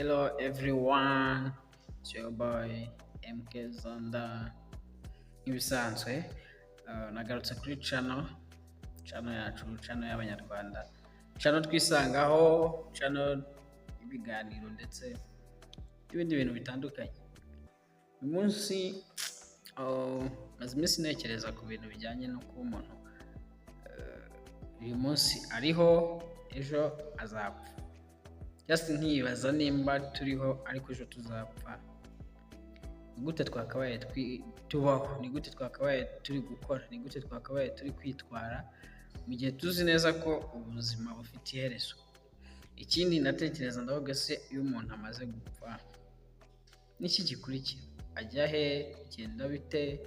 Hello everyone, it's your boy MK Zonda. Nk'ibisanzwe nagarutse kuri channel yacu, channel y'Abanyarwanda, channel twisangaho, channel ibiganiro ndetse n'ibindi bintu bitandukanye. Uyu munsi maze iminsi ntekereza ku bintu bijyanye no kuba umuntu uyu munsi ariho ejo azapfa. Just nkibaza nimba turiho ariko ejo tuzapfa. Ni gute twakabaye tubaho? Ni gute twakabaye turi gukora? Ni gute twakabaye turi kwitwara mu gihe tuzi neza ko ubuzima bufite iherezo? Ikindi natekereza ndavuga se iyo umuntu amaze gupfa n'iki gikurikira? Ajya he? Genda bite?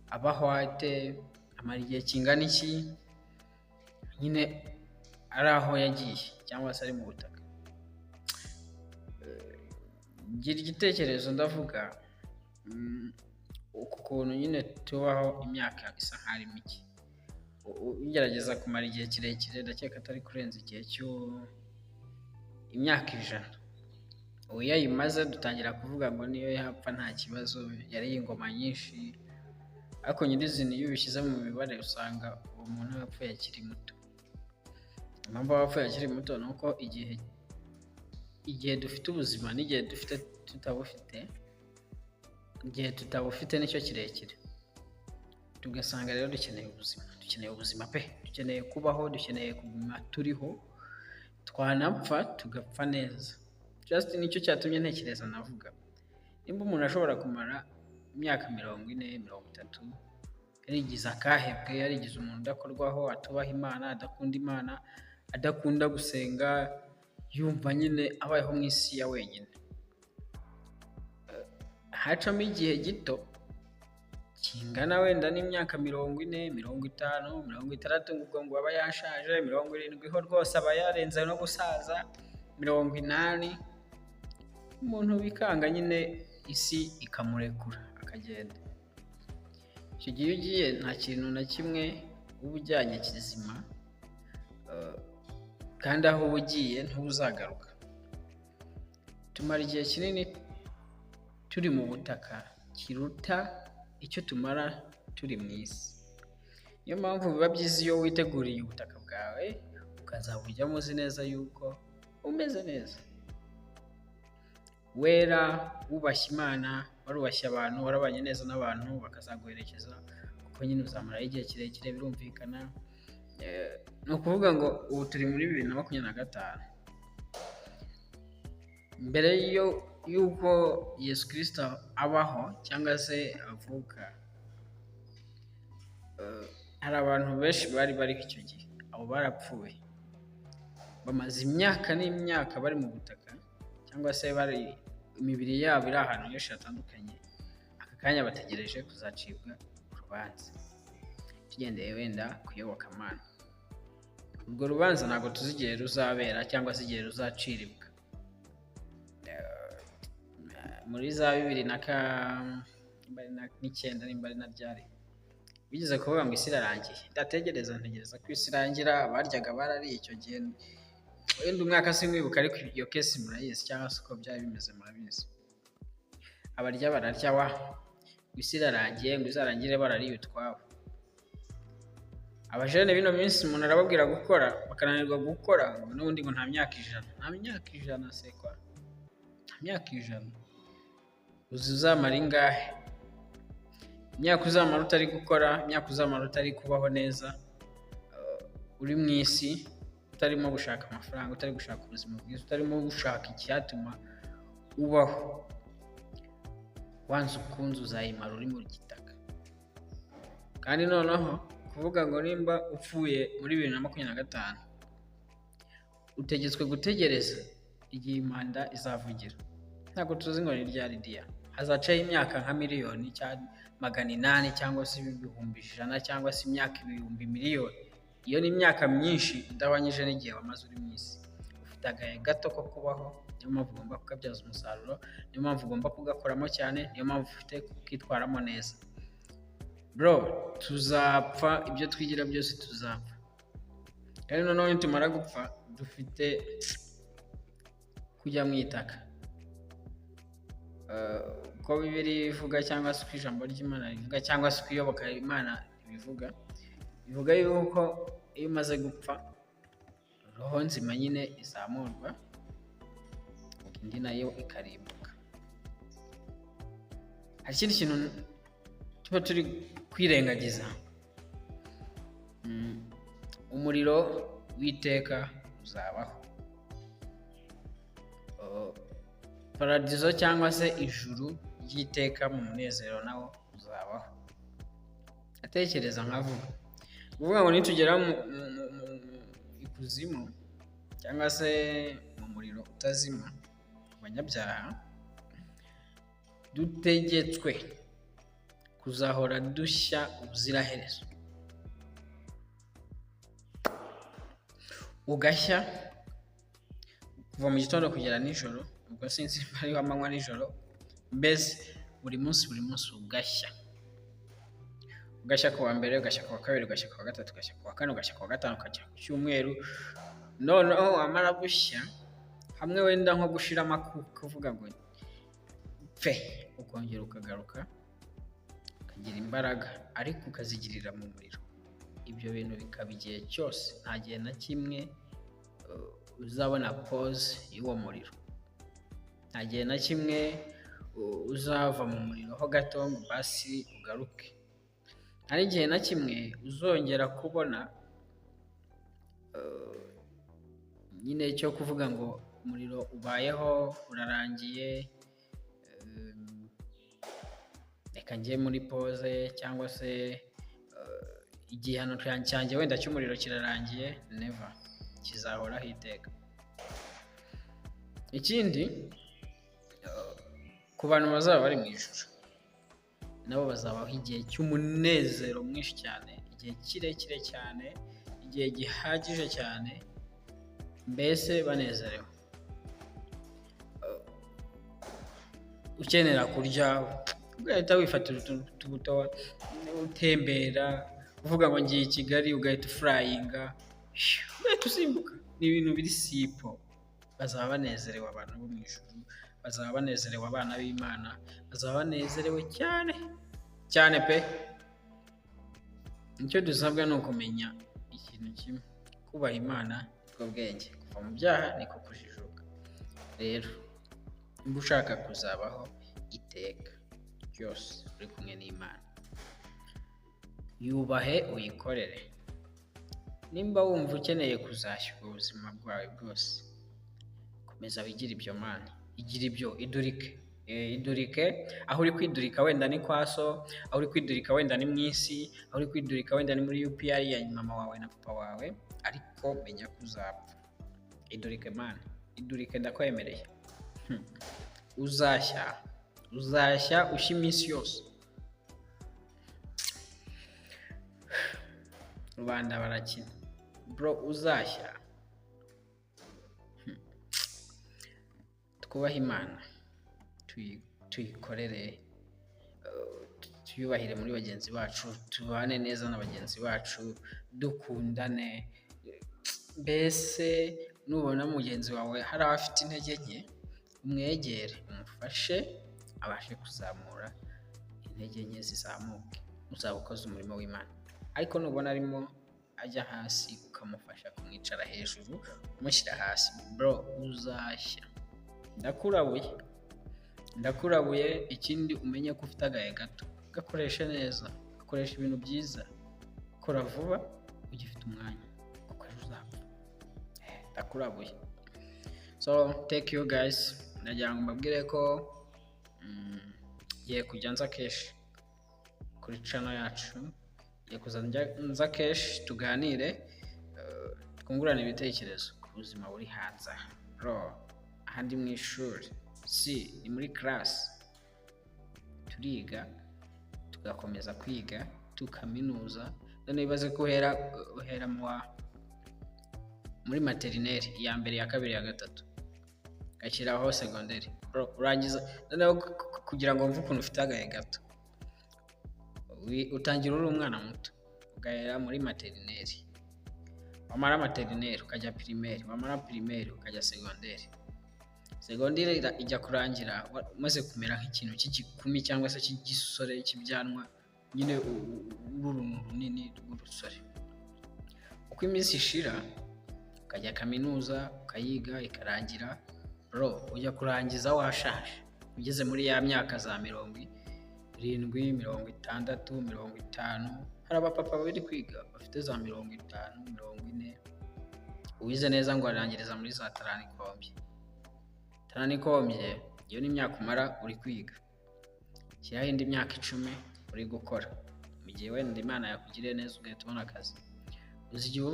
Abaho ate? Amara igihe kingana iki? Nyine ari aho yagiye cyangwa se ari mu butaka. Gira igitekerezo ndavuga uku kuntu nyine tubaho imyaka isa nk'ari mike. Ugerageza kumara igihe kirekire, ndakeka atari kurenza igihe imyaka 100. Ubu yayimaze dutangira kuvuga ngo niyo yapfa nta kibazo, yari ingoma nyinshi, ariko nyirizina iyo ubishyize mu mibare usanga uwo muntu yapfuye akiri muto. Impamvu yapfuye akiri muto ni uko igihe dufite ubuzima n'igihe dufite tutabufite, igihe tutabufite nicyo kirekire. Tugasanga rero dukeneye ubuzima pe, dukeneye kubaho, dukeneye kuguma turiho, twanapfa tugapfa neza. Just nicyo cyatumye ntekereza navuga nimba umuntu ashobora kumara imyaka 40, 30 yarigize akahebwe, yarigize umuntu udakorwaho, atubaha Imana, adakunda Imana, adakunda gusenga, yumva nyine abayeho mu isi ya wenyine. Hacamo igihe gito kingana wenda n'imyaka 40, 50, 60 ubwo ngo aba yashaje, 70 ho rwose aba yarenze no gusaza, 80 umuntu bikanga nyine isi ikamurekura akagenda. Icyo gihe ugiye nta kintu na kimwe uba ujyanye kizima, kandi aho ugiye ntuzagaruka. Tumara igihe kinini turi mu butaka kiruta icyo tumara turi mu isi. Niyo mpamvu biba byiza iyo witeguriye ubutaka bwawe ukazabujyamo uzi neza yuko umeze neza, wera, wubashye Imana, warubashye abantu, warabanye neza n'abantu bakazaguherekeza, kuko nyine uzamara igihe kirekire birumvikana. Ni ukuvuga ngo ubu turi muri 2025. Mbere y'uko Yesu Kristo abaho cyangwa se avuka, hari abantu benshi bari bariho icyo gihe. Abo barapfuye, bamaze imyaka n'imyaka bari mu butaka, cyangwa se bari imibiri yabo iri ahantu henshi hatandukanye. Aka kanya bategereje kuzacibwa urubanza, tugendeye wenda kuyobokamana. Urwo rubanza ntabwo tuzi igihe ruzabera cyangwa se igihe ruzaciribwa. Muri za 2009 nimba ari na ryari bigeze kuvuga ngo isi irarangiye. Ntegereza ko isi irangira. Abaryaga barariye icyo gihe, wenda umwaka simwibuka, ariko iyo kesi murayizi cyangwa se uko byari bimeze murabizi. Abarya bararya isi irarangiye, ngo izarangire barariye utwabo. Abajene bino minsi umuntu arababwira gukora bakananirwa gukora, ngo n'ubundi ngo nta myaka 100. Nta myaka 100 se kwa? Nta myaka 100 uzamara ingahe? Imyaka uzamara utari gukora, imyaka uzamara utari kubaho neza, uri mu isi, utarimo gushaka amafaranga, utari gushaka ubuzima bwiza, utarimo gushaka icyatuma ubaho, wanze ukunze uzayimara uri mu gitaka. Kandi noneho kuvuga ngo nimba upfuye muri 2025 utegetswe gutegereza igihe Imana izavugira. Ntabwo tuzi ngo ni ryari dia. Hazacaho imyaka nka miliyoni cyangwa 800 cyangwa se 100,000 cyangwa se imyaka 1,000,000. Iyo ni imyaka myinshi udabanyije n'igihe wamaze uri mu isi. Ufite agahe gato ko kubaho, niyo mpamvu ugomba kukabyaza umusaruro, niyo mpamvu ugomba kugakoramo cyane, niyo mpamvu ufite kukitwaramo neza. Bro, tuzapfa, ibyo twigira byose tuzapfa. Kandi noneho nitumara gupfa dufite kujya mu itaka. Uko Bibiliya ivuga cyangwa se uko ijambo ry'Imana rivuga cyangwa se uko iyoboka Imana bivuga yuko iyo umaze gupfa roho nzima nyine izamurwa indi nayo ikarimbuka. Hari ikindi kintu tuba turi kwirengagiza, umuriro w'iteka uzabaho. Paradizo cyangwa se ijuru ry'iteka mu munezero nawo uzabaho. Atekereza nkavuga uvuga ngo nitugera mu ikuzimu cyangwa se mu muriro utazima abanyabyaha, dutegetswe kuzahora dushya ubuziraherezo. Ugashya kuva mu gitondo kugera nijoro, ubwo sinzi hariho amanywa nijoro, mbese buri munsi ugashya. Ugashya ku wa mbere, ugashya ku wa kabiri, ugashya ku wa gatatu, ugashya ku wa kane, ugashya ku wa gatanu, ukajya ku cyumweru. Noneho wamara gushya hamwe wenda nko gushiramo akuka uvuga ngo pfe, ukongera ukagaruka ukagira imbaraga, ariko ukazigirira mu muriro. Ibyo bintu bikaba igihe cyose, nta gihe na kimwe uzabona pause y'uwo muriro, nta gihe na kimwe uzava mu muriro ho gato ngo basi ugaruke, nta n'igihe na kimwe uzongera kubona nyine cyo kuvuga ngo umuriro ubayeho urarangiye, reka njye muri pause, cyangwa se igihano cyanjye wenda cy'umuriro kirarangiye. Never, kizahoraho iteka. Ikindi, ku bantu bazaba bari mu ijuru nabo bazabaho igihe cy'umunezero mwinshi cyane, igihe kirekire cyane, igihe gihagije cyane, mbese banezerewe. Ukenera kurya ugahita wifatira utubuto utembera, uvuga ngo ngiye i Kigali, ugahita ufurayinga, ugahita usimbuka. Ni ibintu biri sipo. Bazaba banezerewe abantu bo mu ijuru, bazaba banezerewe abana b'Imana, bazaba banezerewe cyane cyane pe. Icyo dusabwa ni ukumenya ikintu kimwe, kubaha Imana nibwo bwenge, kuva mu byaha niko kujijuka. Rero niba ushaka kuzabaho iteka ryose uri kumwe n'Imana, yubahe uyikorere. Nimba wumva ukeneye kuzashyirwa ubuzima bwawe bwose, komeza wigire ibyo Mana, igira ibyo, idurike. Aho uri kwidurika wenda ni kwa so, aho uri kwidurika wenda ni mu isi, aho uri kwidurika wenda ni muri UPI ya mama wawe na papa wawe, ariko menya ko uzapfa. Idurike Mana, idurike, ndakwemereye. Uzashya ushya iminsi yose. Rubanda barakina bro, uzashya. Twubahe Imana, tuyikorere, tuyubahire muri bagenzi bacu, tubane neza na bagenzi bacu, dukundane. Mbese nubona mugenzi wawe hari abafite intege nke, umwegere, umufashe abashe kuzamura intege nke zizamuke, uzaba ukoze umurimo w'Imana. Ariko nubona arimo ajya hasi, ukamufasha kumwicara hejuru, umushyira hasi, bro, uzashya. Ndakurabuye. Ikindi umenye ko ufite agahe gato, gakoreshe neza, gakoresha ibintu byiza, kora vuba ugifite umwanya, kuko ejo uzapfa. Ndakurabuye. So thank you guys, ndagira ngo mbabwire ko ngiye kujya nza kenshi kuri channel yacu, ngiye kuza nza kenshi tuganire, twungurane ibitekerezo ku buzima buri hanze. Bro, ahandi mu ishuri ni muri class, turiga tugakomeza kwiga tukaminuza. None bibaze ko uhera muri materineri ya mbere, ya kabiri, ya gatatu, gashyiraho segonderi. Bro, urangiza noneho kugira ngo mve ukuntu ufite agahe gato, utangira uri umwana muto, ugahera muri materineri, wamara materineri ukajya pirimeri, wamara pirimeri ukajya segonderi, segonderi ijya kurangira umaze kumera nk'ikintu cy'igikumi cyangwa se cy'igisore cy'ibyanwa nyine uruntu runini rw'urusore. Uko iminsi ishira ukajya kaminuza ukayiga ikarangira bro ujya kurangiza washaje ugeze muri ya myaka za 70, 60, 50. Hari abapapa bari kwiga bafite za 50, 40. Uwize neza ngo arangiriza muri za Taranikombye iyo ni imyaka umara uri kwiga. Kiyaho indi myaka 10 uri gukora. Mu gihe wenda Imana yakugiriye neza ugahita ubona akazi. Uzi igihe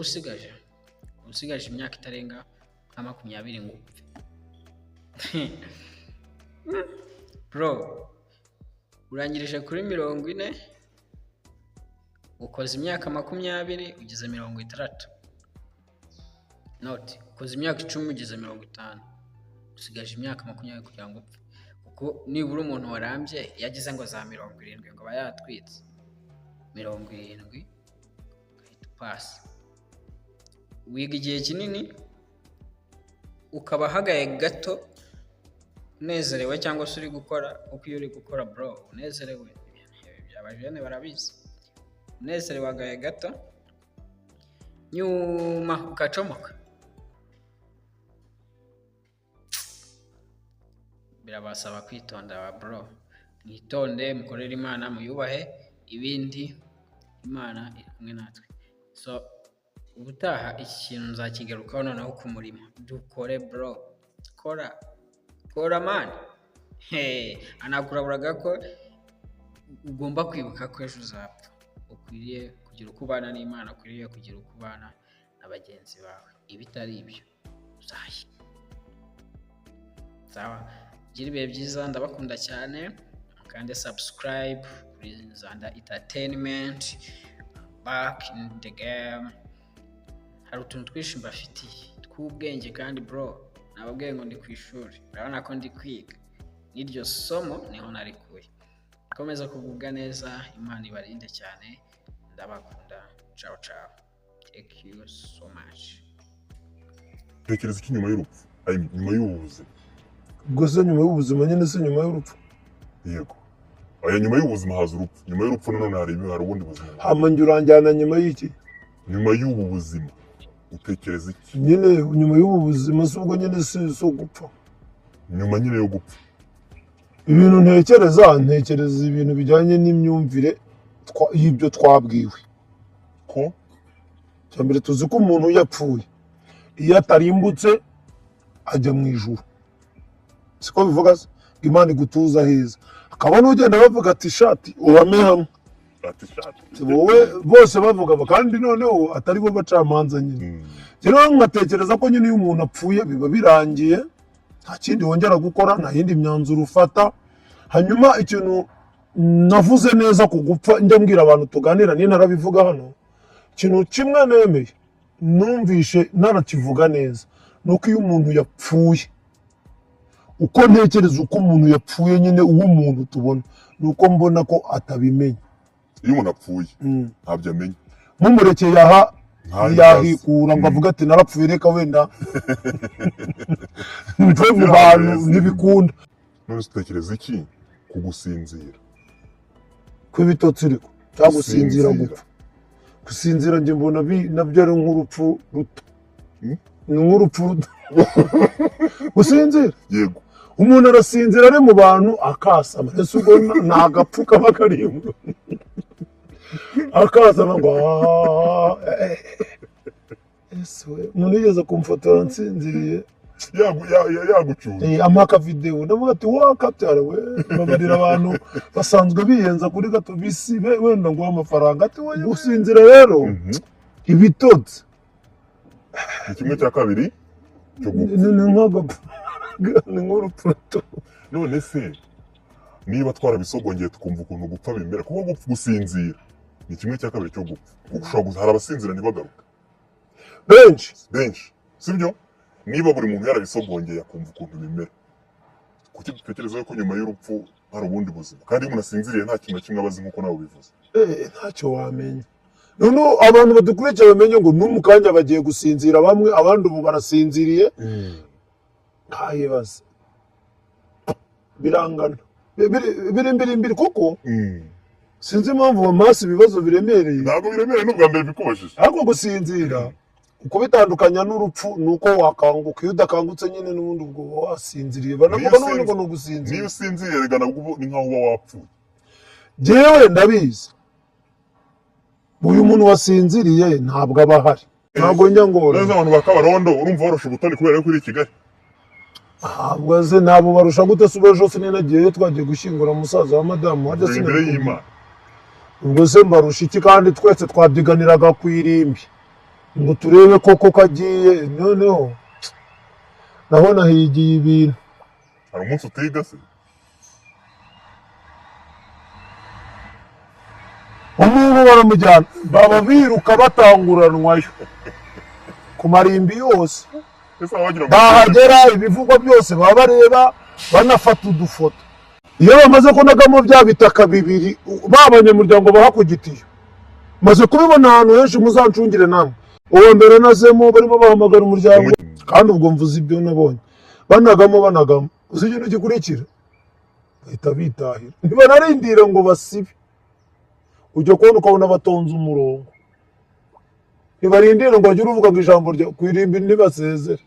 usigaje imyaka itarenga nka 20 ngo upfe. Bro urangirije kuri 40, ukoze imyaka 20 ugeze 60. Note ukoze imyaka 10 ugeze 50, usigaje imyaka 20 kugira ngo upfe. Uko nibura umuntu warambye yagize ngo za 70 ngo bayatwitse 70 ugahita pasi. Wiga igihe kinini ukaba hagaye gato unezerewe cyangwa se uri gukora. Uko iyo uri gukora bro unezerewe, byabajene barabizi, unezerewe hagaye gato nyuma ukacomoka. Birabasaba kwitonda wa bro, mwitonde mukorere Imana muyubahe, ibindi Imana iri kumwe natwe. So ubutaha iki kintu nzakigarukaho noneho ku murimo. Dukore bro, kora man. Anakuraburaga ko ugomba kwibuka ko ejo uzapfa. Ukwiriye kugira uko ubana n'Imana, ukwiriye kugira uko ubana na bagenzi bawe. Ibitari ibyo uzahi. Sawa, gira ibihe byiza, ndabakunda cyane. Kandi subscribe kuri Nzanda Entertainment. Back in the game. Hari utuntu twinshi mbafitiye tw'ubwenge kandi bro nababwiye ngo ndi ku ishuri, urabona ko ndi kwiga. N'iryo somo niho narikuye. Komeza kugubwa neza, Imana ibarinde cyane, ndabakunda. Ciao. Thank you so much. Tekereza iki nyuma y'urupfu? Nyuma y'ubuzima. Ubwo se nyuma y'ubuzima nyine se nyuma y'urupfu? Yego. Aya nyuma y'ubuzima haza urupfu. Nyuma y'urupfu nanone hari ubundi buzima. Hama njye uranjyana nyuma y'iki? Nyuma y'ubu buzima utekereza iki? Nyine nyuma y'ubu buzima se ubwo nyine so gupfa. Nyuma nyine yo gupfa. Ibintu ntekereza ibintu bijyanye n'imyumvire y'ibyo twabwiwe. Ko cyambere tuzi ko umuntu yapfuye iyo atarimbutse ajya mu ijuru. Siko bivuga se Imana igutuza heza. Akabona ugenda bavuga ati shati urame hamwe. Ati shati. Wowe bose bavuga kandi noneho atari bo bacamanza nyine. Rero nkatekereza ko nyine iyo umuntu apfuye biba birangiye, nta kindi wongera gukora, nta yindi myanzuro ufata. Hanyuma ikintu navuze neza ku gupfa njya mbwira abantu tuganira ni narabivuga hano, ikintu kimwe nemeye numvishe narakivuga neza, nuko iyo umuntu yapfuye, uko ntekereza uko umuntu yapfuye nyine uwo muntu tubona, nuko mbona ko atabimenya. Iyo umuntu apfuye ntabyo amenya. Mumurekeye aha yahikura ngo avuga ati narapfuye reka wenda mve mu bantu ntibikunda. None utekereza iki ku gusinzira? Kw'ibitotsi ariko cyangwa gusinzira gupfa. Gusinzira njye mbona nabyo ari nk'urupfu ruto. Ni nk'urupfu ruto. Gusinzira? Yego. Umuntu arasinzira ari mu bantu akasama. Ese ubwo nta gapfu kaba karimwo. Akasama ngo ese umuntu yigeze kumfotora nsinziriye yagucyuye amaka video ndavuga ati wakabyara we babarira abantu basanzwe biyenza kuri gato bisi wenda ngo amafaranga ati we gusinzira rero ibitotsi ni kimwe cya kabiri cyo gupfa. Ni nk'urupfu. None se niba twarabisogongeye tukumva ukuntu gupfa bimera, kuko gusinzira ni kimwe cya kabiri cyo gupfa. Ushobora hari abasinzira ntibagaruka benshi sibyo? Niba buri muntu yarabisogongeye akumva ukuntu bimera, kuki dutekereza ko nyuma y'urupfu hari ubundi buzima? Kandi umuntu asinziriye nta kintu kimwe abazi nk'uko nawe bivuze. Ntacyo wamenya. None abantu badukurikiye bamenye ngo n'umukanya bagiye gusinzira bamwe, abandi ubu barasinziriye. Ntayibaza birangana biri kuko sinzi impamvu amaso ibibazo biremereye ntabwo biremereye n'ubwa mbere bikubajije ariko gusinzira uko bitandukanya n'urupfu nuko wakanguka iyo udakangutse nyine n'ubundi ubwo wasinziriye banavuga n'ubundi ngo nugusinzira niyo usinziriye rega nabwo ni nkaho uba wapfuye jewe ndabizi uyu muntu wasinziriye ntabwo aba ahari ntabwo njya ngora neza abantu bakabarondo urumva barusha ubutoni kubera ko uri i Kigali ntabwo se nabo barusha gute se ejo sinagiyeyo twagiye gushyingura umusaza wa madamu wajya imbere y'Imana ubwo se mbarusha iki kandi twese twabyiganiraga ku irimbi ngo turebe koko kagiye noneho naho nahigiye ibintu hari umunsi utiga se umuntu baramujyana baba biruka batanguranwayo ku marimbi yose bahagera ibivugwa byose baba bareba banafata udufoto iyo bamaze kunagamo bya bitaka bibiri b'abanyamuryango baha ku gitiyo maze kubibona ahantu henshi muzancungire namwe uwo mbere nazemo barimo bahamagara umuryango kandi ubwo mvuze ibyo nabonye banagamo uzi ikintu gikurikira bahita bitahira ntibanarindira ngo basibe ujya kubona ukabona batonze umurongo ntibarindira ngo bajye uruvuga ngo ijambo rya ku irimbi ntibasezere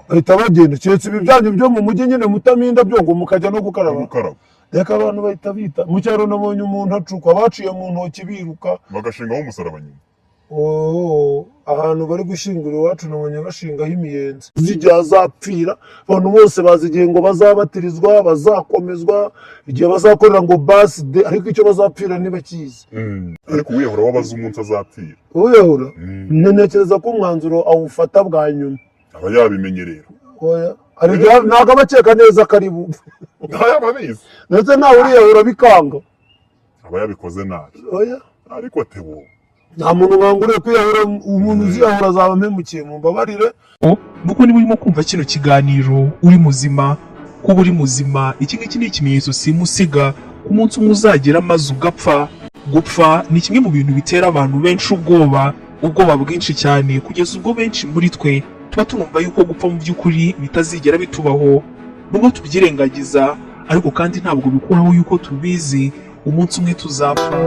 bahita bagenda keretse ibi byanyu byo mu mujyi nyine mutaminda byo ngo mukajya no gukaraba reka abantu bahita bita mu cyaro nabonye umuntu acukwa baciye mu ntoki biruka bagashingaho umusaraba nyuma ahantu bari gushyingura iwacu nabonye bashingaho imiyenzi igihe azapfira abantu bose bazi igihe ngo bazabatirizwa bazakomezwa igihe bazakorera ngo baside ariko icyo bazapfira ntibakizi ariko uwiyahura wabaze umunsi azapfira uwiyahura ntekereza ko umwanzuro awufata bwa nyuma aba yabimenyerera ntabwo aba akeka neza ko ari bumve ababizi ndetse nawe uriyahura bikanga aba yabikoze nabi ariko tewo nta muntu nkanguriye kwiyahura umuntu uziyahura azaba ampemukiye mu mbabarire nuko niba urimo kumva kino kiganiro uri muzima kuba uri muzima iki ngiki ni ikimenyetso simusiga ku munsi umwe uzagera maze ugapfa gupfa ni kimwe mu bintu bitera abantu benshi ubwoba bwinshi cyane kugeza ubwo benshi muri twe tuba tunumva yuko gupfa mu by'ukuri bitazigera bitubaho nubwo tubyirengagiza ariko kandi ntabwo bikuraho yuko tubizi umunsi umwe tuzapfa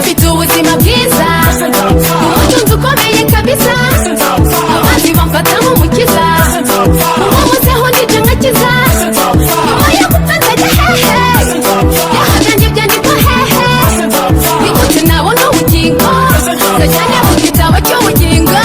Mfite ubuzima bwiza umutunzi ukomeye kabisa abandi bamfata nk'umukiza umuzeho ndije nkakiza nyuma yo gupfa nzajya hehe yahagange byandikwa hehe nigute nabona ubugingo ndajyanye mu gitabo cy'ubugingo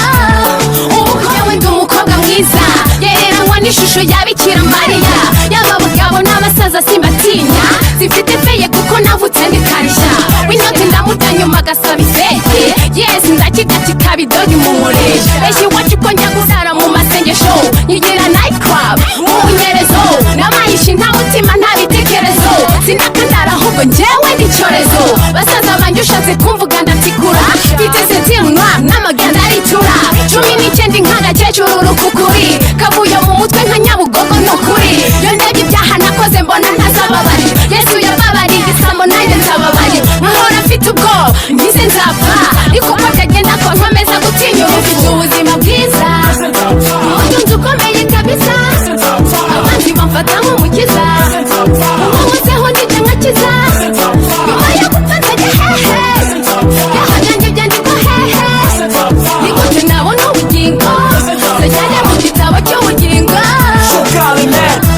ubu njyewe ndi umukobwa mwiza yereranywa n'ishusho ya Bikira Mariya yaba abagabo n'abasaza simbatinya zifite feye kuko navutse ndikarishya w'inoti ndamuta nyuma agasaba ifete yes ndakirya kikabidoga imuhoresha ejo iwacu ko njya gusara mu masengesho nyigira night club mu bunyerezo n'amayinshi nta mutima nta bitekerezo sinakandara ahubwo njyewe ndi icyorezo basaza banjye ushatse kumvuga ndatikura mfite sentinwa n'amaganda aritura 19 nk'agakecuru rukukuri kavuye mu mutwe nka Nyabugogo n'ukuri iyo ndebye ibyaha nakoze mbona ntazababari Yesu yababariye isambo nanjye nzababari nkahora mfite ubwoba ngize nzapfa ariko uko byagenda ko nkomeza gutinya ufite ubuzima bwiza umutunzi ukomeye kabisa abandi bamfata nk'umukiza umuzeho ndije nkakiza nyuma yo gupfa nzajya hehe yahagange byandikwa hehe nigute nabona ubugingo ndajyanye mu gitabo cy'ubugingo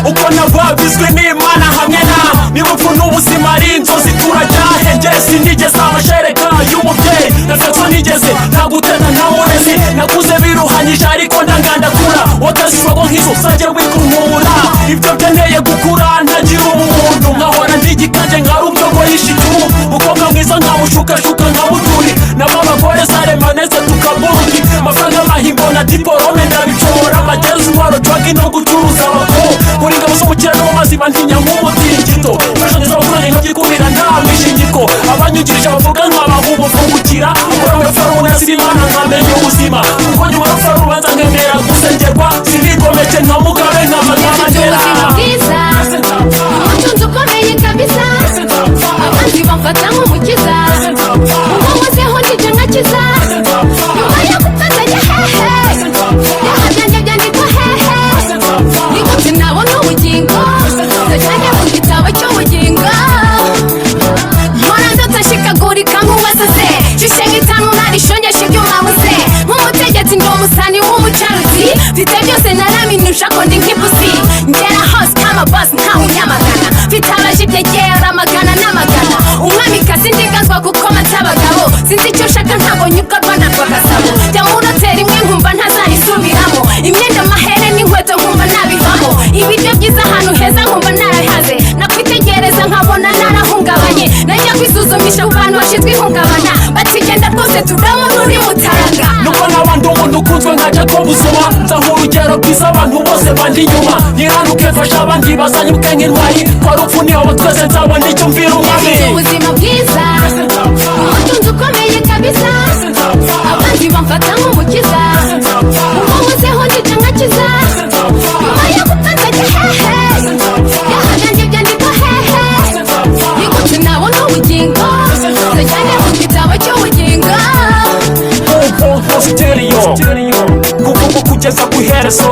uko nababizwe n'Imana hamwe nawe niba upfu n'ubuzima ari inzozi turajyahe njye sinigeze amashereka y'umubyeyi nafeso nigeze naguteta nta murezi nakuze biruhanyije ariko ndangandakura watazishwago nk'izo sajye wikunkura ibyo byanteye gukura ntagira umuntu nkahora ndigikanje nkari umyogo y'ishituru mukobwa mwiza nkamushukashuka nkabuturi nabo abagore zaremaneze tukaburuki amafaranga mahimbo na diporome ndabicora amagezi intwaro dragi no gucuruza abakobwa muri ngabo z'umukire n'amazima ntinya nk'umutingito fasha neza amafaranga nkabyikubira nta mishingiko abanyugirije bavuga nkabaha ubuvungukira akora muri farumasi z'Imana nkamenya ubuzima kuko nyuma yo gufara urubanza nkemera gusengerwa sinigomeke nka Mugabe nk'amagama ngera umutunzi ukomeye mfite byose naraminusha ko ndi nk'ipusi ngera hose kama boss ntawe unyamagana mfite abajibyegera amagana n'amagana umwamikazi ndigazwa kuko mata abagabo sinzi icyo nshaka ntabwo nyuka rwanda rwagasabo jya mu hoteli imwe nkumva ntazayisubiramo imyenda amahere n'inkweto nkumva nabivamo ibiryo byiza ahantu heza nkumva narahaze nakwitegereza nkabona narahungabanye najya kwisuzumisha ku bantu bashinzwe ihungabana batsigenda rwose turamo n'uri mutaraga nuko n'abandi umuntu ukunzwe nka Jacob Zuma nzaho urugero rwiza abantu bose bandi inyuma nyiranuke mfasha abandi bazanyibuke nk'intwari kwa rupfu niho twese nzabona icyo mvira umwami ubuzima bwiza umutunzi ukomeye kabisa abandi bamfata nk'umukiza umuhozeho ndetse nkakiza nyuma yo gupfa nzajya hehe yahanange byandikwa hehe nigute nabona ubugingo nzajyane mu gitabo cy'ubugingo stereo kuva kugeza ku iherezo